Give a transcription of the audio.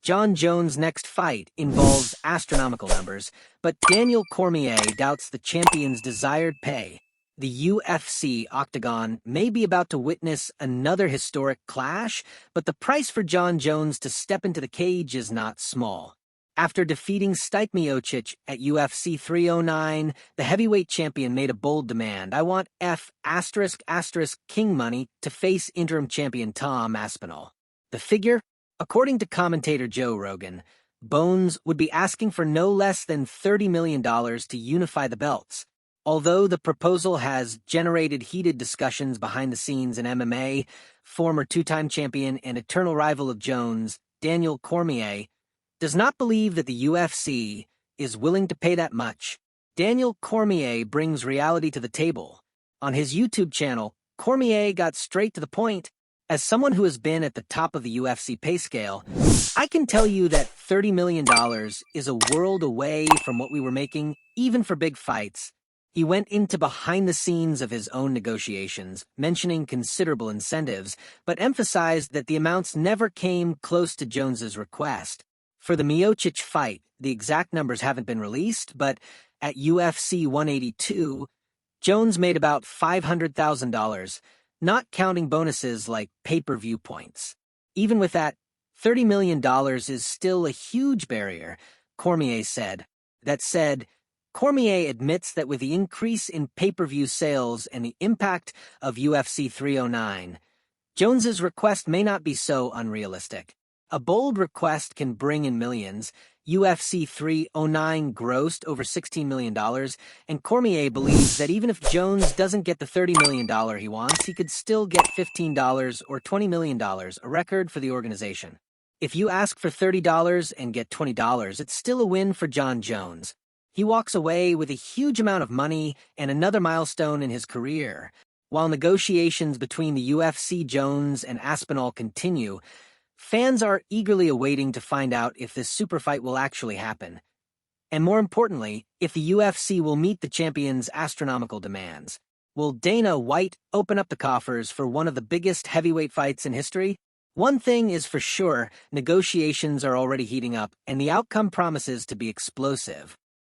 Jon Jones' next fight involves astronomical numbers, but Daniel Cormier doubts the champion's desired pay. The UFC octagon may be about to witness another historic clash, but the price for Jon Jones to step into the cage is not small. After defeating Stipe Miocic at UFC 309, the heavyweight champion made a bold demand. I want King money to face interim champion Tom Aspinall. The figure? According to commentator Joe Rogan, Bones would be asking for no less than $30 million to unify the belts. Although the proposal has generated heated discussions behind the scenes in MMA, former two-time champion and eternal rival of Jones, Daniel Cormier, does not believe that the UFC is willing to pay that much. Daniel Cormier brings reality to the table. On his YouTube channel, Cormier got straight to the point. As someone who has been at the top of the UFC pay scale, I can tell you that $30 million is a world away from what we were making, even for big fights. He went into behind the scenes of his own negotiations, mentioning considerable incentives, but emphasized that the amounts never came close to Jones's request. For the Miocic fight, the exact numbers haven't been released, but at UFC 182, Jones made about $500,000, not counting bonuses like pay-per-view points. Even with that, $30 million is still a huge barrier, Cormier said. That said, Cormier admits that with the increase in pay-per-view sales and the impact of UFC 309, Jones's request may not be so unrealistic. A bold request can bring in millions. UFC 309 grossed over $16 million, and Cormier believes that even if Jones doesn't get the $30 million he wants, he could still get $15 or $20 million, a record for the organization. If you ask for $30 and get $20, it's still a win for Jon Jones. He walks away with a huge amount of money and another milestone in his career. While negotiations between the UFC Jones and Aspinall continue, fans are eagerly awaiting to find out if this super fight will actually happen. And more importantly, if the UFC will meet the champion's astronomical demands. Will Dana White open up the coffers for one of the biggest heavyweight fights in history? One thing is for sure, negotiations are already heating up, and the outcome promises to be explosive.